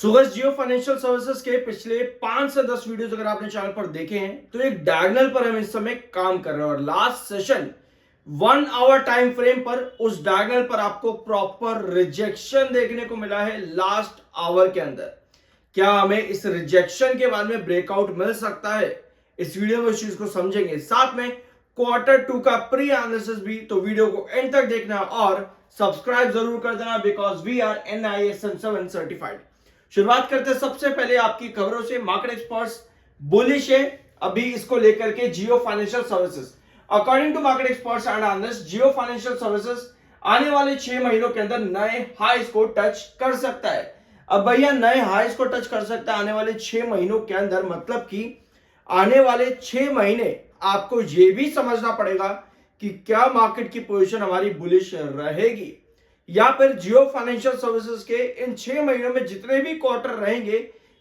सुगस जियो Financial services के पिछले 5 से 10 वीडियोस अगर आपने चैनल पर देखे हैं तो एक डायगोनल पर हम इस समय काम कर रहे हैं और last session 1 hour time frame पर उस डायगोनल पर आपको प्रॉपर रिजेक्शन देखने को मिला है लास्ट आवर के अंदर। क्या हमें इस रिजेक्शन के बाद में ब्रेकआउट मिल सकता है? इस वीडियो में उस चीज को समझेंगे, साथ में Q2 का प्री एनालिसिस भी। तो वीडियो को एंड तक देखना और सब्सक्राइब जरूर कर देना because we are NISM 7 certified. शुरुआत करते हैं सबसे पहले आपकी खबरों से। मार्केट एक्सपर्ट्स बुलिश है अभी इसको लेकर के Jio Financial Services. According to market experts and analyst, Jio Financial Services आने वाले 6 महीनों के अंदर नए हाईस को टच कर सकता है। अब भैया नए हाईस को टच कर सकता है आने वाले 6 महीनों के अंदर, मतलब कि आने वाले 6 महीने आपको यह भी समझना पड़ेगा कि क्या मार्केट की पोजीशन हमारी बुलिश रहेगी या फिर जियो फाइनेंशियल सर्विसेज के इन 6 महीनों में जितने भी क्वार्टर रहेंगे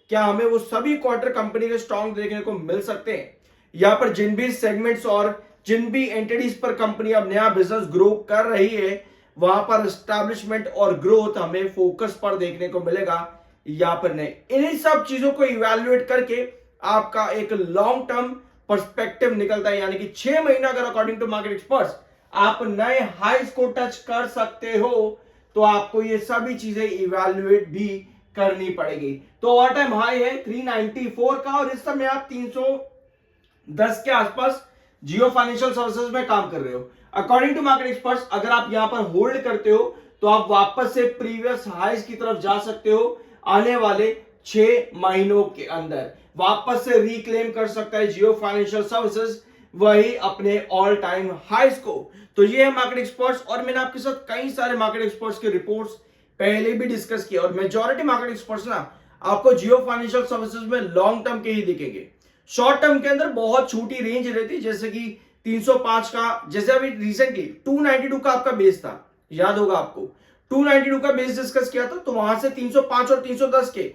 क्या हमें वो सभी क्वार्टर कंपनी के स्ट्रॉन्ग देखने को मिल सकते हैं, या फिर जिन भी सेगमेंट्स और जिन भी एंटिटीज पर कंपनी अब नया बिजनेस ग्रो कर रही है वहां पर एस्टैब्लिशमेंट और ग्रोथ हमें फोकस पर देखने को मिलेगा या फिर नहीं। इन्हीं सब चीजों को इवैल्यूएट करके आपका एक लॉन्ग टर्म पर्सपेक्टिव निकलता है, यानी कि 6 महीना अगर अकॉर्डिंग टू मार्केट एक्सपर्ट्स आप नए हाईस को टच कर सकते हो तो आपको ये सभी चीजें इवैल्यूएट भी करनी पड़ेगी। तो ऑल टाइम हाई है 394 का और इस समय आप 310 के आसपास जियो फाइनेंशियल सर्विसेज में काम कर रहे हो। अकॉर्डिंग टू मार्केट एक्सपर्ट्स अगर आप यहां पर होल्ड करते हो तो आप वापस से प्रीवियस हाईस की तरफ जा सकते हो। आने वाले 6 महीनों के अंदर वापस से रिक्लेम कर सकता है जियो फाइनेंशियल सर्विसेज वही अपने ऑल टाइम हाईस को। तो ये है मार्केट एक्सपर्ट्स और मैंने आपके साथ कई सारे मार्केट एक्सपर्ट्स के रिपोर्ट्स पहले भी डिस्कस किया और मेजॉरिटी मार्केट एक्सपर्ट्स ना आपको जियो फाइनेंशियल सर्विसेज में लॉन्ग टर्म के ही दिखेंगे। शॉर्ट टर्म के अंदर बहुत छोटी रेंज रहती है, जैसे कि 305 का, जैसे अभी रिसेंटली 292 का आपका बेस था, याद होगा आपको 292 का बेस डिस्कस किया था, तो वहां से 305 और 310 के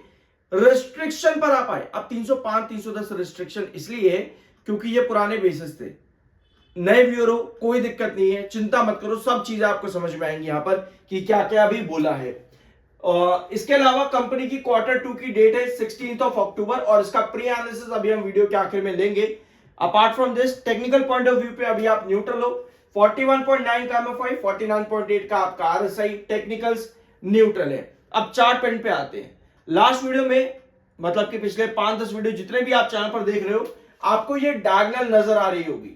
रिस्ट्रिक्शन पर आप आए। अब 305 310 रिस्ट्रिक्शन इसलिए है क्योंकि ये पुराने बेसिस थे। नए व्यूअर हो कोई दिक्कत नहीं है, चिंता मत करो, सब चीजें आपको समझ में आएंगी यहां पर कि क्या क्या अभी बोला है। इसके अलावा कंपनी की Q2 की डेट है 16 अक्टूबर और इसका प्री एनालिसिस अभी हम वीडियो के आखिर में लेंगे। Apart from this technical point of view पे अभी आप न्यूट्रल हो। 41.9 का MFI, 49.8 का आपका RSI, टेक्निकल्स न्यूट्रल है। अब चार्ट पेन पे आते हैं। लास्ट वीडियो में मतलब कि पिछले 5-10 वीडियो जितने भी आप चैनल पर देख रहे हो आपको ये डायगोनल नजर आ रही होगी।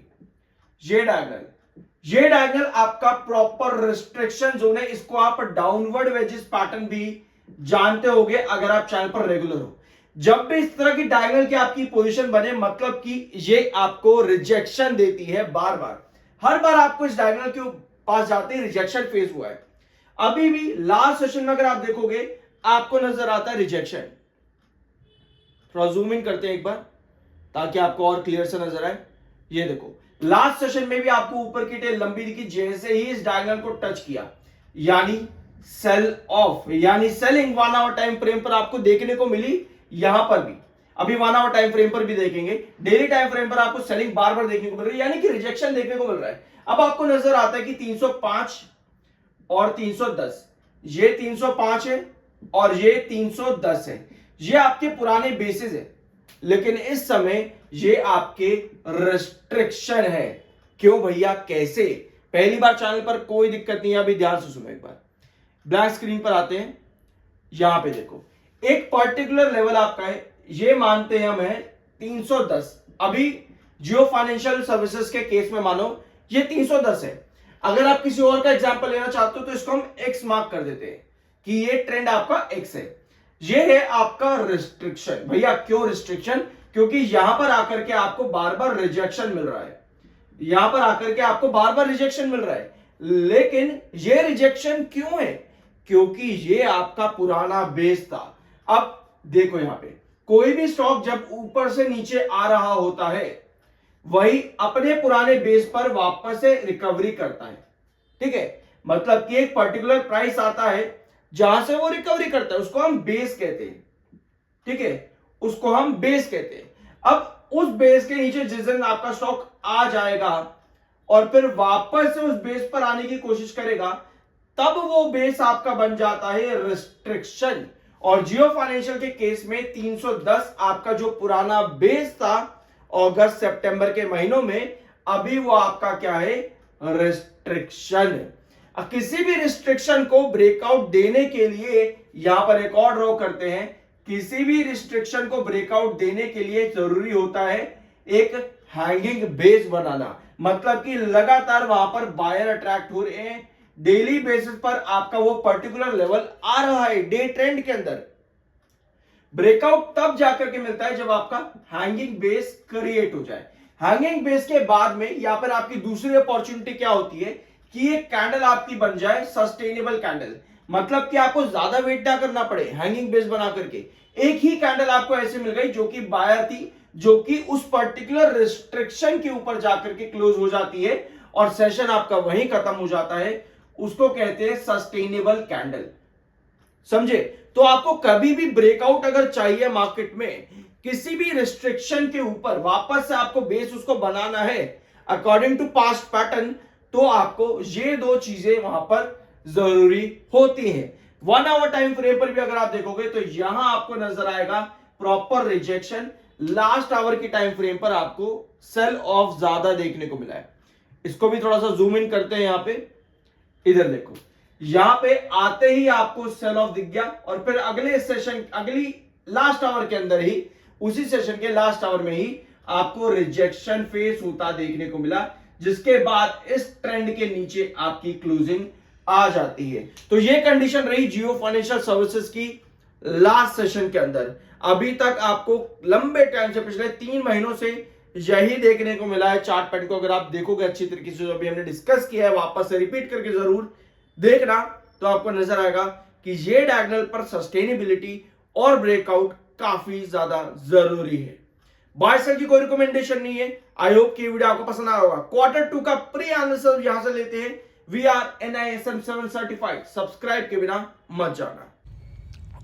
ये डायगोनल आपका प्रॉपर रिस्ट्रिक्शन जोन है। इसको आप डाउनवर्ड वेजेस पैटर्न भी जानते होंगे अगर आप चैनल पर रेगुलर हो। जब भी इस तरह की डायगोनल की आपकी पोजीशन बने मतलब कि ये आपको रिजेक्शन देती है बार बार। हर बार आपको इस डायगोनल के पास जाते ही रिजेक्शन फेस हुआ है। अभी भी लास्ट सेशन में अगर आप देखोगे आपको नजर आता है रिजेक्शन। थोड़ा जूम इन करते हैं एक बार ताकि आपको और क्लियर से नजर आए। ये देखो लास्ट सेशन में भी आपको ऊपर की टेल लंबी दिखी, जैसे ही इस डायगोनल को टच किया यानी सेल ऑफ, यानी सेलिंग 1 आवर टाइम फ्रेम पर आपको देखने को मिली। यहां पर भी अभी 1 आवर टाइम फ्रेम पर भी देखेंगे, डेली टाइम फ्रेम पर आपको सेलिंग बार बार देखने को मिल रही है, यानी कि रिजेक्शन देखने को मिल रहा है। अब आपको नजर आता है कि 305 और 310, ये 305 है और ये 310 है, ये आपके पुराने बेसिस है, लेकिन इस समय ये आपके रिस्ट्रिक्शन है। क्यों भैया, कैसे? पहली बार चैनल पर कोई दिक्कत नहीं है, अभी ध्यान से सुनो एक बार। ब्लैक स्क्रीन पर आते हैं, यहां पे देखो एक पर्टिकुलर लेवल आपका है, ये मानते हैं हम है 310। अभी जियो फाइनेंशियल सर्विसेज के केस में मानो ये 310 है। अगर आप किसी और का एग्जांपल लेना चाहते हो तो इसको हम एक्स मार्क कर देते हैं कि ये ट्रेंड आपका एक्स है। ये है आपका रिस्ट्रिक्शन। भैया क्यों रिस्ट्रिक्शन? क्योंकि यहां पर आकर के आपको बार बार रिजेक्शन मिल रहा है, यहां पर आकर के आपको बार बार रिजेक्शन मिल रहा है। लेकिन ये रिजेक्शन क्यों है? क्योंकि ये आपका पुराना बेस था। अब देखो यहां पे कोई भी स्टॉक जब ऊपर से नीचे आ रहा होता है वही अपने पुराने बेस पर वापस से रिकवरी करता है। ठीक है, मतलब कि एक पर्टिकुलर प्राइस आता है जहां से वो रिकवरी करता है, उसको हम बेस कहते हैं। ठीक है, उसको हम बेस कहते हैं। अब उस बेस के नीचे जिस दिन आपका स्टॉक आ जाएगा और फिर वापस से उस बेस पर आने की कोशिश करेगा, तब वो बेस आपका बन जाता है रिस्ट्रिक्शन। और जियो फाइनेंशियल के केस में 310 आपका जो पुराना बेस था अगस्त सितंबर के महीनों में, अभी वो आपका क्या है, रिस्ट्रिक्शन। किसी भी रिस्ट्रिक्शन को ब्रेकआउट देने के लिए यहां पर एक और ड्रॉ करते हैं, किसी भी रिस्ट्रिक्शन को ब्रेकआउट देने के लिए जरूरी होता है एक हैंगिंग बेस बनाना, मतलब कि लगातार वहां पर बायर अट्रैक्ट हो रहे हैं, डेली बेसिस पर आपका वो पर्टिकुलर लेवल आ रहा है, डे ट्रेंड के अंदर। ब्रेकआउट तब जाकर के मिलता है जब आपका हैंगिंग बेस क्रिएट हो जाए। हैंगिंग बेस के बाद में यहां पर आपकी दूसरी अपॉर्चुनिटी क्या होती है कि एक कैंडल आपकी बन जाए सस्टेनेबल कैंडल, मतलब कि आपको ज्यादा वेट ना करना पड़े हैंगिंग बेस बना करके। एक ही कैंडल आपको ऐसे मिल गई जो कि बायर थी, जो कि उस पर्टिकुलर रिस्ट्रिक्शन के ऊपर जाकर के क्लोज हो जाती है और सेशन आपका वहीं खत्म हो जाता है, उसको कहते हैं सस्टेनेबल कैंडल। समझे? तो आपको कभी भी ब्रेकआउट अगर चाहिए मार्केट में किसी भी रिस्ट्रिक्शन के ऊपर, वापस से आपको बेस उसको बनाना है अकॉर्डिंग टू पास्ट पैटर्न, तो आपको ये दो चीजें वहां पर जरूरी होती हैं। 1 आवर टाइम फ्रेम पर भी अगर आप देखोगे तो यहां आपको नजर आएगा प्रॉपर रिजेक्शन। लास्ट आवर की टाइम फ्रेम पर आपको सेल ऑफ ज्यादा देखने को मिला है। इसको भी थोड़ा सा जूम इन करते हैं, यहां पे इधर देखो, यहां पे आते ही आपको सेल ऑफ दिख गया और फिर अगले सेशन, अगली लास्ट आवर के अंदर ही, उसी सेशन के लास्ट आवर में ही आपको रिजेक्शन फेस होता देखने को मिला, जिसके बाद इस ट्रेंड के नीचे आपकी क्लोजिंग आ जाती है। तो ये कंडीशन रही जियो फाइनेंशियल सर्विसेज की लास्ट सेशन के अंदर। अभी तक आपको लंबे टाइम से, पिछले 3 महीनों से यही देखने को मिला है चार्ट पैटर्न को। अगर आप देखोगे अच्छी तरीके से जो अभी हमने डिस्कस किया है, वापस से रिपीट करके जरूर देखना, तो आपको नजर आएगा कि ये डायगोनल पर सस्टेनेबिलिटी और ब्रेकआउट काफी ज्यादा जरूरी है। बाय सेल की कोई रिकमेंडेशन नहीं है। आई होप कि वीडियो आपको पसंद आया होगा। क्वार्टर 2 का प्री एनालिसिस यहां से लेते हैं। We are NISM 7 certified, subscribe के बिना मत जाना।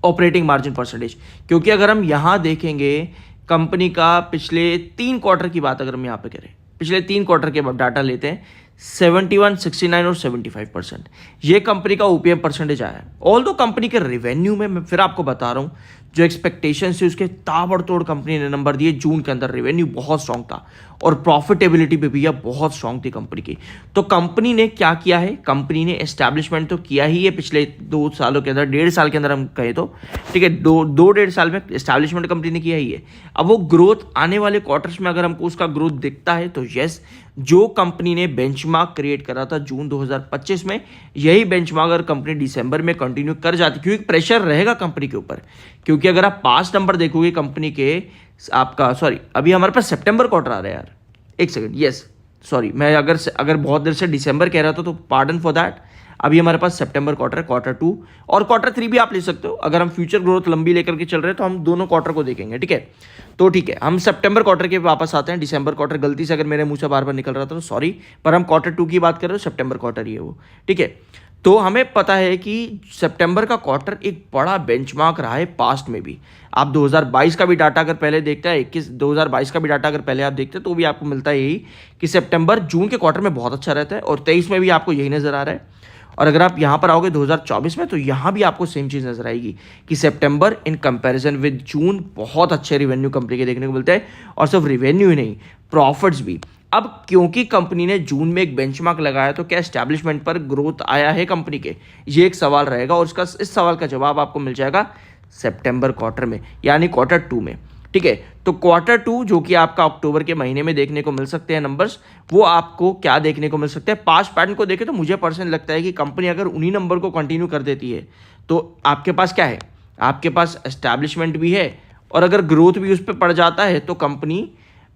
ऑपरेटिंग मार्जिन परसेंटेज, क्योंकि अगर हम यहाँ देखेंगे कंपनी का पिछले 3 क्वार्टर की बात अगर हम यहाँ पे करें, पिछले 3 क्वार्टर के डाटा लेते हैं, 71, 69 और 75% ये कंपनी का OPM परसेंटेज आया है। ऑल दो कंपनी के रेवेन्यू में मैं फिर आपको बता रहा हूँ, जो एक्सपेक्टेशन से उसके ताबड़तोड़ कंपनी ने नंबर दिए। जून के अंदर रेवेन्यू बहुत स्ट्रांग था और प्रॉफिटेबिलिटी पे भी बहुत स्ट्रांग थी कंपनी की। तो कंपनी ने क्या किया है, कंपनी ने एस्टैब्लिशमेंट तो किया ही है पिछले 2 सालों के अंदर, 1.5 साल के अंदर हम कहें तो, ठीक है, 2-1.5 साल में एस्टैब्लिशमेंट कंपनी ने किया ही है। अब वो ग्रोथ आने वाले क्वार्टर्स में अगर हमको उसका ग्रोथ दिखता है तो यस, जो कंपनी ने बेंचमार्क क्रिएट करा था जून 2025 में, यही बेंचमार्क अगर कंपनी दिसंबर में कंटिन्यू कर जाती, क्योंकि प्रेशर रहेगा कंपनी के ऊपर। क्योंकि अगर आप पास्ट नंबर देखोगे कंपनी के, आपका सॉरी अभी हमारे पास सितंबर क्वार्टर आ रहा है यार, एक सेकंड, यस सॉरी, मैं अगर बहुत देर से दिसंबर कह रहा था तो पार्डन फॉर दैट। अभी हमारे पास सितंबर क्वार्टर, क्वार्टर 2 और क्वार्टर 3 भी आप ले सकते हो। अगर हम फ्यूचर ग्रोथ लंबी लेकर के चल रहे हैं तो हम दोनों क्वार्टर को देखेंगे, ठीक है। तो ठीक है, हम सितंबर क्वार्टर के वापस आते हैं। दिसंबर क्वार्टर गलती से अगर मेरे मुंह से बार बार निकल रहा था तो सॉरी, पर हम क्वार्टर 2 की बात कर रहे हो, सितंबर क्वार्टर ही है वो, ठीक है। तो हमें पता है कि सितंबर का क्वार्टर एक बड़ा बेंचमार्क रहा है पास्ट में भी। आप 2022 का भी डाटा अगर पहले देखते हैं, 2022 का भी डाटा अगर पहले आप देखते हैं तो भी आपको मिलता है यही कि सितंबर जून के क्वार्टर में बहुत अच्छा रहता है, और 23 में भी आपको यही नज़र आ रहा है। और अगर आप यहाँ पर आओगे 2024 में तो यहाँ भी आपको सेम चीज़ नजर आएगी कि सितंबर इन कंपैरिजन विद जून बहुत अच्छे रिवेन्यू कंपनी के देखने को मिलते हैं, और सिर्फ रिवेन्यू ही नहीं, प्रॉफिट्स भी। अब क्योंकि कंपनी ने जून में एक बेंचमार्क लगाया तो क्या एस्टैब्लिशमेंट पर ग्रोथ आया है कंपनी के, ये एक सवाल रहेगा, और इसका इस सवाल का जवाब आपको मिल जाएगा सितंबर क्वार्टर में, यानी क्वार्टर 2 में, ठीक है। तो क्वार्टर 2 जो कि आपका अक्टूबर के महीने में देखने को मिल सकते हैं नंबर्स, वो आपको क्या देखने को मिल सकते हैं, पास्ट पैटर्न को देखें तो मुझे पर्सनली लगता है कि कंपनी अगर उन्हीं नंबर को कंटिन्यू कर देती है तो आपके पास क्या है, आपके पास एस्टैब्लिशमेंट भी है, और अगर ग्रोथ भी उस पर पड़ जाता है तो कंपनी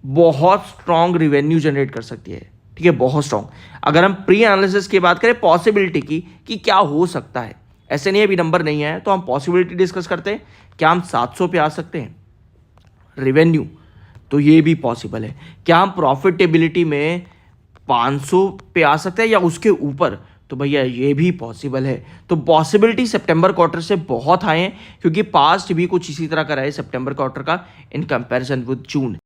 बहुत स्ट्रॉन्ग रिवेन्यू जनरेट कर सकती है, ठीक है, बहुत स्ट्रॉन्ग। अगर हम प्री एनालिसिस की बात करें पॉसिबिलिटी की कि क्या हो सकता है, ऐसे नहीं अभी नंबर नहीं आया तो हम पॉसिबिलिटी डिस्कस करते हैं। क्या हम 700 पे आ सकते हैं रिवेन्यू, तो ये भी पॉसिबल है। क्या हम प्रॉफिटेबिलिटी में 500 पे आ सकते हैं या उसके ऊपर, तो भैया ये भी पॉसिबल है। तो पॉसिबिलिटी सितंबर क्वार्टर से बहुत हाई है, क्योंकि पास्ट भी कुछ इसी तरह का रहा है सितंबर क्वार्टर का इन कंपैरिजन विद जून।